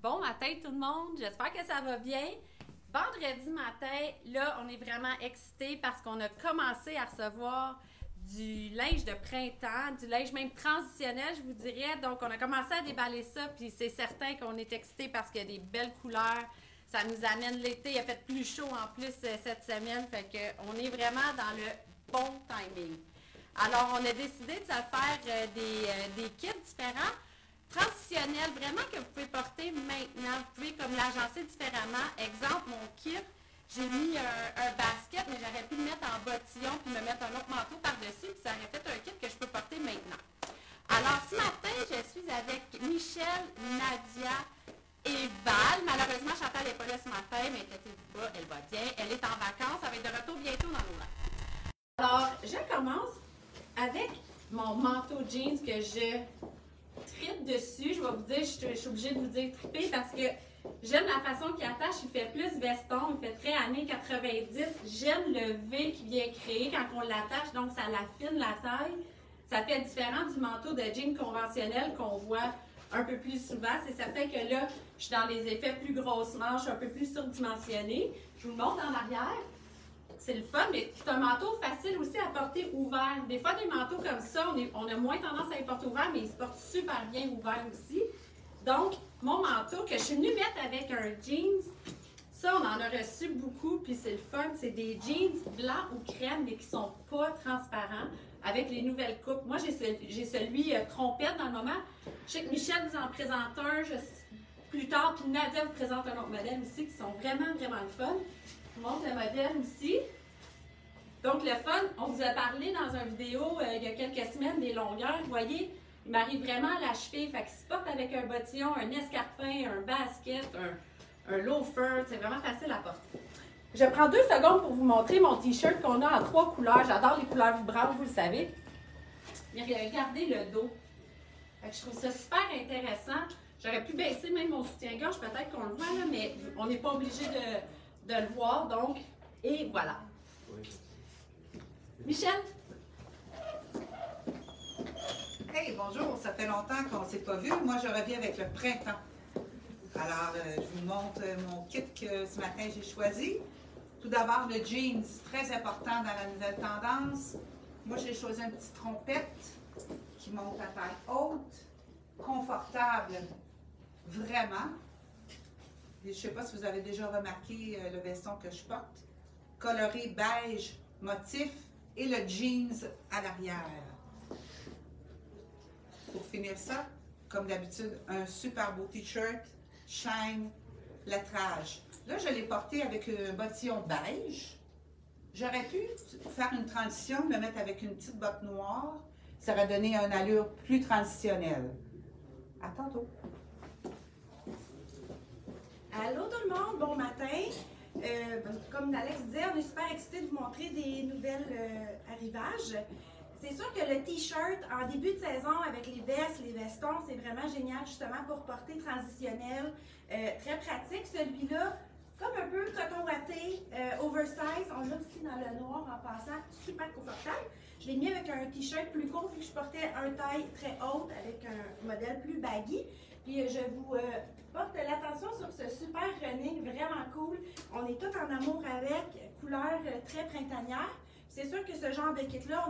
Bon matin tout le monde, j'espère que ça va bien. Vendredi matin, là, on est vraiment excités parce qu'on a commencé à recevoir du linge de printemps, du linge même transitionnel, je vous dirais. Donc, on a commencé à déballer ça, puis c'est certain qu'on est excités parce qu'il y a des belles couleurs. Ça nous amène l'été, il a fait plus chaud en plus cette semaine, fait qu'on est vraiment dans le bon timing. Alors, on a décidé de se faire des kits différents, transitionnels, vraiment que vous pouvez porter maintenant. Vous pouvez comme l'agencer différemment. Exemple, mon kit, j'ai mis un basket, mais j'aurais pu le mettre en bottillon puis me mettre un autre manteau par-dessus, puis ça aurait fait un kit que je peux porter maintenant. Alors, ce matin, je suis avec Michel, Nadia et Val. Malheureusement, Chantal n'est pas là ce matin, mais inquiétez-vous pas, elle va bien. Elle est en vacances, elle va être de retour bientôt dans nos rangs. Alors, je commence avec mon manteau jeans que je tripe dessus. Je vais vous dire, je suis obligée de vous dire triper parce que j'aime la façon qu'il attache. Il fait plus veston, il fait très années 90. J'aime le V qui vient créer quand on l'attache, donc ça l'affine la taille. Ça fait différent du manteau de jean conventionnel qu'on voit un peu plus souvent. C'est certain que là, je suis dans les effets plus grosses manches, un peu plus surdimensionnés. Je vous le montre en arrière. C'est le fun, mais c'est un manteau facile aussi à porter ouvert. Des fois, des manteaux comme ça, on a moins tendance à les porter ouverts, mais ils se portent super bien ouverts aussi. Donc, mon manteau que je suis venue mettre avec un jeans, ça, on en a reçu beaucoup, puis c'est le fun. C'est des jeans blancs ou crème, mais qui sont pas transparents, avec les nouvelles coupes. Moi, j'ai celui trompette dans le moment. Je sais que Michel vous en présente un plus tard, puis Nadia vous présente un autre modèle aussi, qui sont vraiment, vraiment le fun. Je vous montre le modèle aussi. Donc, le fun, on vous a parlé dans une vidéo il y a quelques semaines des longueurs. Vous voyez, il m'arrive vraiment à la cheville. Fait qu'il se porte avec un bottillon, un escarpin, un basket, un loafer. C'est vraiment facile à porter. Je prends 2 secondes pour vous montrer mon t-shirt qu'on a en 3 couleurs. J'adore les couleurs vibrantes, vous le savez. Mais regardez le dos. Fait que je trouve ça super intéressant. J'aurais pu baisser même mon soutien-gorge, peut-être qu'on le voit là, mais on n'est pas obligé de le voir, donc, et voilà. Oui. Michel? Hey, bonjour, ça fait longtemps qu'on ne s'est pas vu. Moi, je reviens avec le printemps. Alors, je vous montre mon kit que ce matin j'ai choisi. Tout d'abord, le jeans, très important dans la nouvelle tendance. Moi, j'ai choisi un petit trompette qui monte à taille haute, confortable, vraiment. Je ne sais pas si vous avez déjà remarqué le veston que je porte. Coloré beige, motif, et le jeans à l'arrière. Pour finir ça, comme d'habitude, un super beau t-shirt, shine, lettrage. Là, je l'ai porté avec un bottillon beige. J'aurais pu faire une transition, le mettre avec une petite botte noire. Ça aurait donné une allure plus transitionnelle. À tantôt. Allô tout le monde, bon matin. Comme Alex disait, on est super excités de vous montrer des nouvelles arrivages. C'est sûr que le t-shirt en début de saison avec les vestes, les vestons, c'est vraiment génial justement pour porter transitionnel, très pratique. Celui-là, comme un peu coton watté, oversize, on l'a aussi dans le noir en passant, super confortable. Je l'ai mis avec un t-shirt plus court vu que je portais un taille très haute avec un modèle plus baggy. Puis je vous porte l'attention sur ce super running, vraiment cool. On est tous en amour avec, couleur très printanière. C'est sûr que ce genre de kit-là,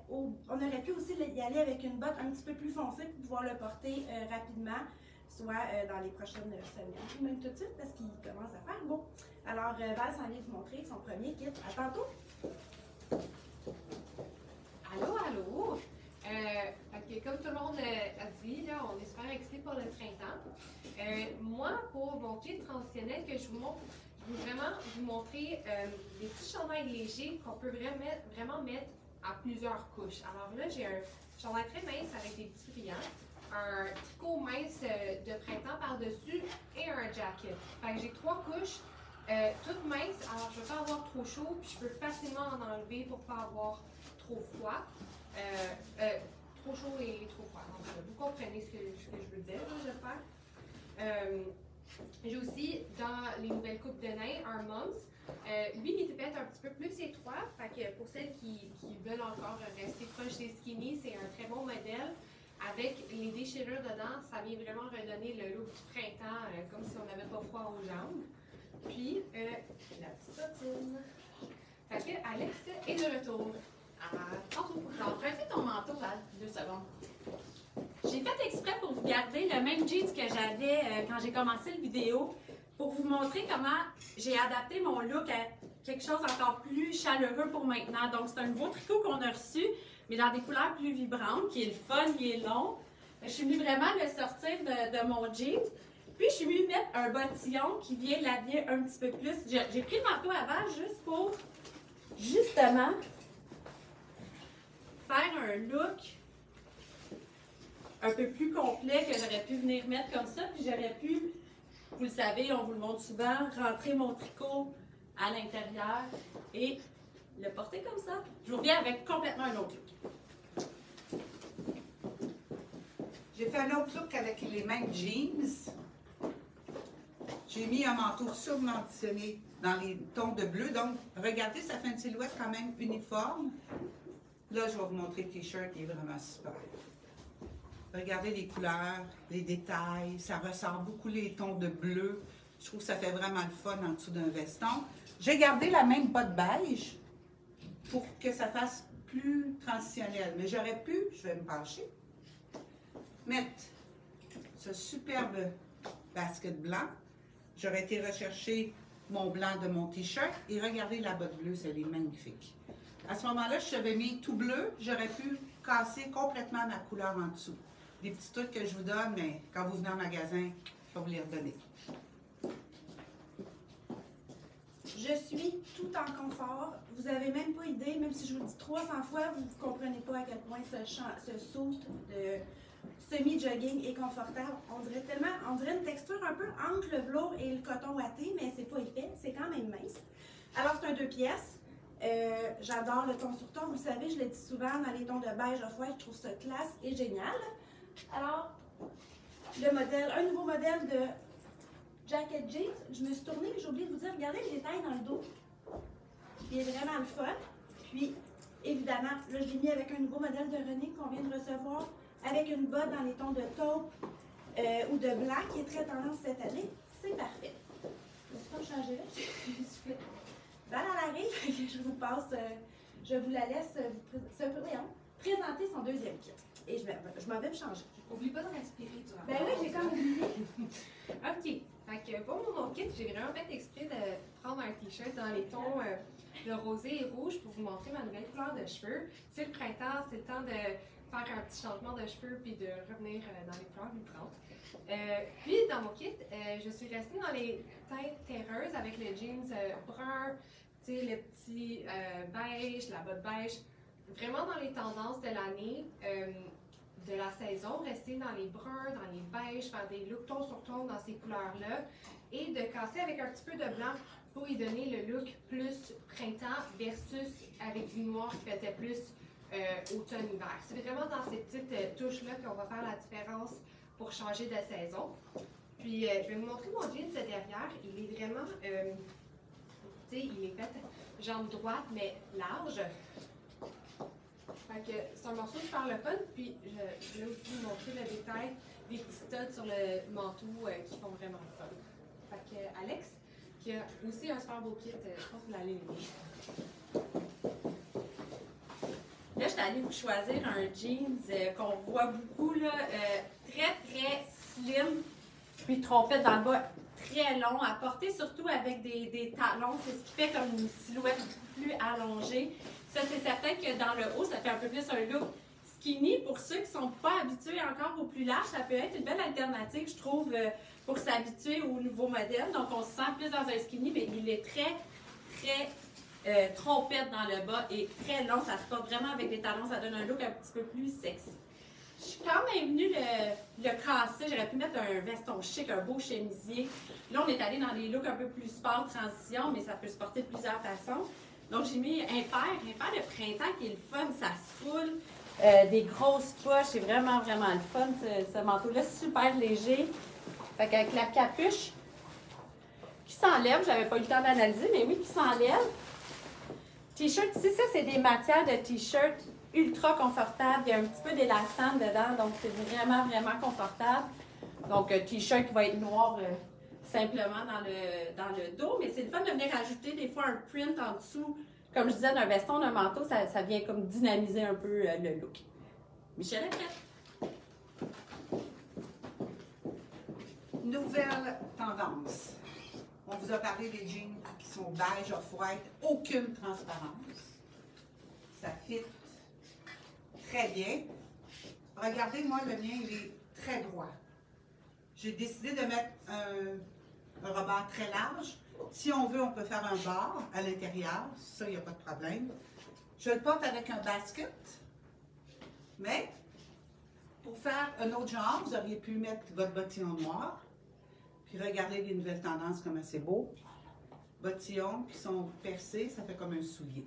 on aurait pu aussi y aller avec une botte un petit peu plus foncée pour pouvoir le porter rapidement, soit dans les prochaines semaines, ou même tout de suite parce qu'il commence à faire beau. Alors, Val s'en vient vous montrer son premier kit. À tantôt! Allô, allô! Comme tout le monde a dit, là, on est super excités pour le printemps. Moi, pour mon kit transitionnel que je vous montre, je veux vraiment vous montrer des petits chandails légers qu'on peut vraiment mettre à plusieurs couches. Alors là, j'ai un chandail très mince avec des petits brillants, un tricot mince de printemps par-dessus et un jacket. Fait que j'ai 3 couches, toutes minces, alors je ne veux pas avoir trop chaud, puis je peux facilement en enlever pour ne pas avoir trop froid. Trop chaud et trop froid. Donc, vous comprenez ce que je veux dire, j'espère. J'ai aussi, dans les nouvelles coupes de nain, un Mums. Lui, il était peut-être un petit peu plus étroit. Fait que pour celles qui veulent encore rester proches des skinny, c'est un très bon modèle. avec les déchirures dedans, ça vient vraiment redonner le look du printemps, comme si on n'avait pas froid aux jambes. Puis, la petite bottine. Fait que Alex est de retour. Tantôt, j'ai emprunté ton manteau à 2 secondes. J'ai fait exprès pour vous garder le même jeans que j'avais quand j'ai commencé la vidéo, pour vous montrer comment j'ai adapté mon look à quelque chose encore plus chaleureux pour maintenant. Donc, c'est un nouveau tricot qu'on a reçu, mais dans des couleurs plus vibrantes, qui est le fun, qui est long. Je suis venue vraiment le sortir de mon jeans. Puis, je suis venue mettre un bottillon qui vient l'habiller un petit peu plus. J'ai pris le manteau avant juste pour, justement, faire un look un peu plus complet que j'aurais pu venir mettre comme ça. Puis, j'aurais pu, vous le savez, on vous le montre souvent, rentrer mon tricot à l'intérieur et le porter comme ça. Je vous reviens avec complètement un autre look. J'ai fait un autre look avec les mêmes jeans. J'ai mis un manteau surdimensionné dans les tons de bleu. Donc, regardez, ça fait une silhouette quand même uniforme. Là, je vais vous montrer le t-shirt qui est vraiment super. Regardez les couleurs, les détails. Ça ressort beaucoup les tons de bleu. Je trouve que ça fait vraiment le fun en dessous d'un veston. J'ai gardé la même botte beige pour que ça fasse plus transitionnel. Mais j'aurais pu, je vais me pencher, mettre ce superbe basket blanc. J'aurais été rechercher mon blanc de mon t-shirt et regardez la botte bleue, elle est magnifique. À ce moment-là, je t'avais mis tout bleu, j'aurais pu casser complètement ma couleur en dessous. Des petits trucs que je vous donne, mais quand vous venez en magasin, je vais vous les redonner. Je suis tout en confort. Vous n'avez même pas idée, même si je vous le dis 300 fois, vous ne comprenez pas à quel point ce saut de semi-jogging est confortable. On dirait une texture un peu entre le velours et le coton ouaté, mais c'est pas épais, c'est quand même mince. Alors, c'est un 2 pièces. J'adore le ton sur ton. Vous le savez, je le dis souvent dans les tons de beige off-white, je trouve ça classe et génial. Alors, un nouveau modèle de jacket jeans. Je me suis tournée, mais j'ai oublié de vous dire, regardez le détail dans le dos. Il est vraiment le fun. Puis, évidemment, là, je l'ai mis avec un nouveau modèle de René qu'on vient de recevoir, avec une botte dans les tons de taupe ou de blanc, qui est très tendance cette année. C'est parfait. Je ne vais pas changer là. Balle à l'arrivée, je vous la laisse présenter son deuxième kit. Et je m'en vais me changer. Oublie pas de respirer, tu vois. Ben oui, j'ai comme oublié. OK. Fait que pour mon kit, j'ai vraiment fait exprès de prendre un t-shirt dans les tons de rosé et rouge pour vous montrer ma nouvelle couleur de cheveux. C'est le printemps, c'est le temps de faire un petit changement de cheveux puis de revenir dans les couleurs vibrantes. Puis dans mon kit, je suis restée dans les teintes terreuses avec le jeans brun, tu sais, le petit beige, la botte beige. Vraiment dans les tendances de l'année, de la saison, rester dans les bruns, dans les beiges, faire des looks ton sur ton dans ces couleurs-là et de casser avec un petit peu de blanc pour y donner le look plus printemps versus avec du noir qui faisait plus automne-hiver. C'est vraiment dans ces petites touches-là qu'on va faire la différence pour changer de saison. Puis, je vais vous montrer mon jeans de derrière. Il est vraiment, tu sais, il est fait jambe droite, mais large. Fait que c'est un morceau super le fun, puis je vais aussi vous montrer le détail des petits studs sur le manteau qui font vraiment le fun. Fait que Alex, qui a aussi un super beau kit, je pense que vous l'allez aimer. Là, je suis allée vous choisir un jeans qu'on voit beaucoup, là, très, très slim, puis trompette dans le bas, très long, à porter surtout avec des talons. C'est ce qui fait comme une silhouette plus allongée. Ça, c'est certain que dans le haut, ça fait un peu plus un look skinny. Pour ceux qui ne sont pas habitués encore au plus large, ça peut être une belle alternative, je trouve, pour s'habituer au nouveau modèle. Donc, on se sent plus dans un skinny, mais il est très, très trompette dans le bas et très long. Ça se porte vraiment avec des talons. Ça donne un look un petit peu plus sexy. Je suis quand même venue le casser. J'aurais pu mettre un veston chic, un beau chemisier. Là, on est allé dans des looks un peu plus sport, transition, mais ça peut se porter de plusieurs façons. Donc, j'ai mis un paire de printemps qui est le fun, ça se roule, des grosses poches, c'est vraiment, vraiment le fun, ce manteau-là, super léger. Fait qu'avec la capuche qui s'enlève, j'avais pas eu le temps d'analyser, mais oui, qui s'enlève. T-shirt, ici, ça, c'est des matières de t-shirt ultra confortable. Il y a un petit peu d'élastane dedans, donc c'est vraiment, vraiment confortable. Donc, un t-shirt qui va être noir simplement dans le dos, mais c'est le fun de venir ajouter des fois un print en dessous. Comme je disais, d'un veston, d'un manteau, ça vient comme dynamiser un peu le look. Michel est prête? Nouvelle tendance. On vous a parlé des jeans qui sont beige, off-white, aucune transparence. Ça fit très bien. Regardez, moi, le mien, il est très droit. J'ai décidé de mettre un rebord très large. Si on veut, on peut faire un bord à l'intérieur. Ça, il n'y a pas de problème. Je le porte avec un basket. Mais, pour faire un autre genre, vous auriez pu mettre votre bottillon noir. Puis regardez les nouvelles tendances, comme c'est beau. Bottillons qui sont percés, ça fait comme un soulier.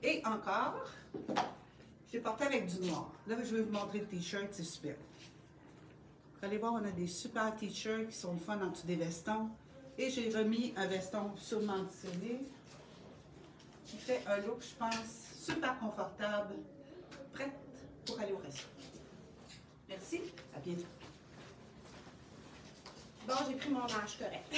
Et encore, j'ai porté avec du noir. Là, je vais vous montrer le t-shirt, c'est super. Vous allez voir, on a des super t-shirts qui sont le fun en dessous des vestons. Et j'ai remis un veston sur le mentionné qui fait un look, je pense, super confortable, prête pour aller au resto. Merci, à bientôt. Bon, j'ai pris mon manche correct.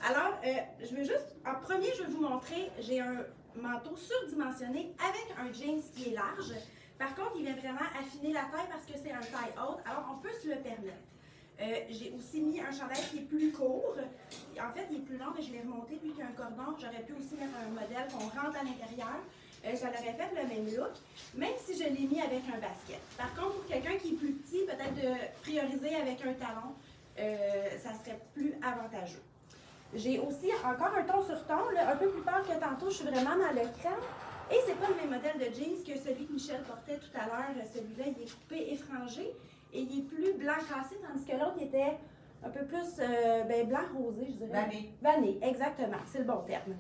Alors, je veux juste, en premier, je vais vous montrer, j'ai un manteau surdimensionné avec un jeans qui est large. Par contre, il vient vraiment affiner la taille parce que c'est un taille haute, alors on peut se le permettre. J'ai aussi mis un chandail qui est plus court. En fait, il est plus long, mais je l'ai remonté puis qu'il y a un cordon. J'aurais pu aussi mettre un modèle qu'on rentre à l'intérieur. Ça aurait fait le même look, même si je l'ai mis avec un basket. Par contre, pour quelqu'un qui est plus petit, peut-être de prioriser avec un talon, ça serait plus avantageux. J'ai aussi encore un ton sur ton, là, un peu plus pâle que tantôt. Je suis vraiment dans le crème. Et c'est pas le même modèle de jeans que celui que Michel portait tout à l'heure. Celui-là, il est coupé et frangé. Et il est plus blanc cassé, tandis que l'autre était un peu plus blanc rosé, je dirais. Vanille. Vanille, exactement. C'est le bon terme.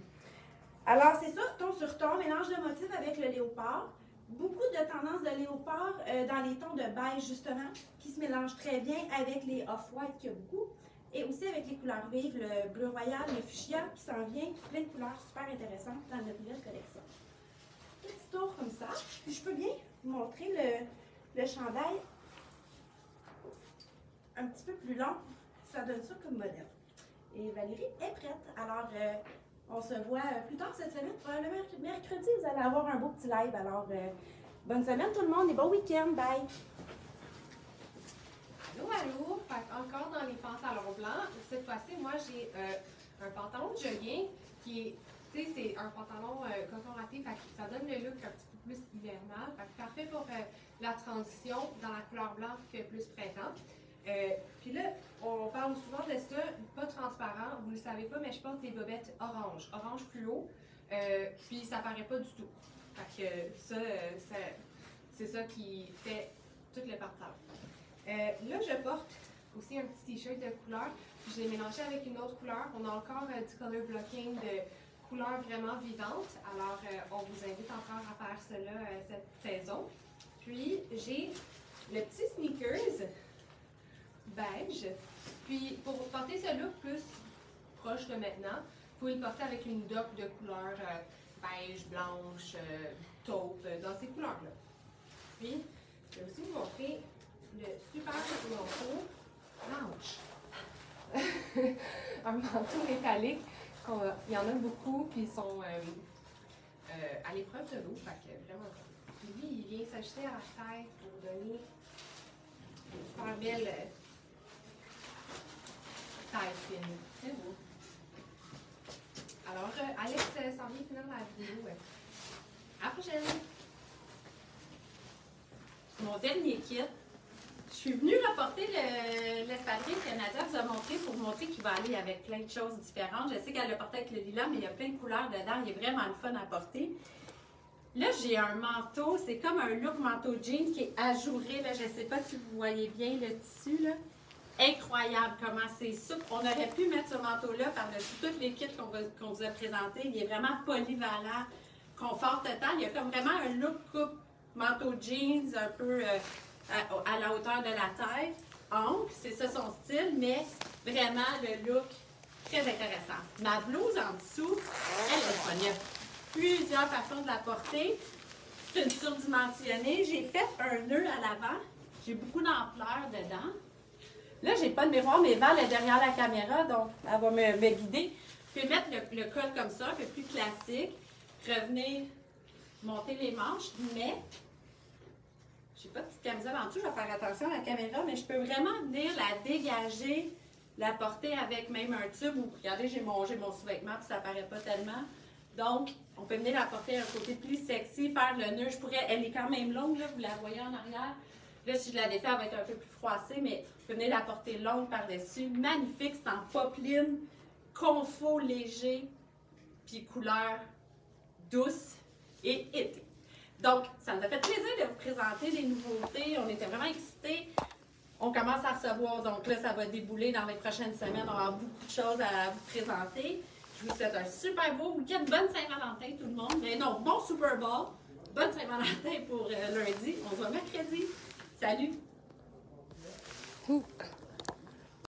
Alors, c'est ça, ton sur ton, mélange de motifs avec le léopard. Beaucoup de tendances de léopard dans les tons de beige, justement, qui se mélangent très bien avec les off-white qu'il y a beaucoup. Et aussi avec les couleurs vives, le bleu royal, le fuchsia qui s'en vient, plein de couleurs super intéressantes dans notre nouvelle collection. Petit tour comme ça. Puis je peux bien vous montrer le chandail un petit peu plus long. Ça donne ça comme modèle. Et Valérie est prête. Alors, on se voit plus tard cette semaine. Probablement mercredi, vous allez avoir un beau petit live. Alors, bonne semaine tout le monde et bon week-end. Bye! Allô, allô! Encore dans les pantalons blancs. Cette fois-ci, moi, j'ai un pantalon de jogging qui est, tu sais, c'est un pantalon coton raté, ça donne le look un petit peu plus hivernal. Parfait pour la transition dans la couleur blanche que plus printemps. Puis là, on parle souvent de ça, pas transparent, vous ne le savez pas, mais je porte des bobettes orange fluo, puis ça paraît pas du tout. Fait que ça, c'est ça qui fait tout le pantalon. Là, je porte aussi un petit t-shirt de couleur, puis je l'ai mélangé avec une autre couleur. On a encore du color blocking de couleurs vraiment vivantes, alors on vous invite encore à faire cela cette saison. Puis, j'ai le petit sneakers beige. Puis, pour porter ce look plus proche de maintenant, vous pouvez le porter avec une dope de couleur beige, blanche, taupe, dans ces couleurs-là. Puis, je vais aussi vous montrer le super manteau. Ouch! Un manteau métallique. Il y en a beaucoup, puis ils sont à l'épreuve de l'eau, fait que vraiment. Puis lui, il vient s'ajouter à la tête pour donner une super belle taille fine. C'est beau. Alors, Alex s'en vient finir la vidéo. À la prochaine! Mon dernier kit. Je suis venue rapporter l'espadrille que Nadia vous a montré pour montrer qu'il va aller avec plein de choses différentes. Je sais qu'elle l'a porté avec le lilas, mais il y a plein de couleurs dedans. Il est vraiment le fun à porter. Là, j'ai un manteau. C'est comme un look manteau jeans qui est ajouré. Là, je ne sais pas si vous voyez bien le tissu. Là. Incroyable comment c'est souple. On aurait pu mettre ce manteau-là par-dessus tous les kits qu'on vous a présentés. Il est vraiment polyvalent, confort total. Il y a comme vraiment un look coupe manteau jeans un peu... à la hauteur de la tête, ample, c'est ça son style, mais vraiment le look très intéressant. Ma blouse en dessous, elle est fun. Il y a plusieurs façons de la porter. c'est une surdimensionnée. J'ai fait un nœud à l'avant. J'ai beaucoup d'ampleur dedans. Là, j'ai pas de miroir, mais Val est derrière la caméra, donc elle va me guider. Je peux mettre le col comme ça, un peu plus classique. Revenir, monter les manches, mais j'ai pas de petite camisole en dessous, je vais faire attention à la caméra, mais je peux vraiment venir la dégager, la porter avec même un tube. Ou regardez, j'ai mon sous-vêtement, puis ça apparaît pas tellement. Donc, on peut venir la porter à un côté plus sexy, faire le nœud. Elle est quand même longue, là, vous la voyez en arrière. Là, si je la défais, elle va être un peu plus froissée, mais on peut venir la porter longue par-dessus. Magnifique, c'est en popeline, confort léger, puis couleur douce et été. Donc, ça nous a fait plaisir de vous présenter des nouveautés. On était vraiment excités. On commence à recevoir, donc là, ça va débouler dans les prochaines semaines. On va avoir beaucoup de choses à vous présenter. Je vous souhaite un super beau week-end. Bonne Saint-Valentin, tout le monde. Mais non, bon Super Bowl. Bonne Saint-Valentin pour lundi. On se voit mercredi. Salut!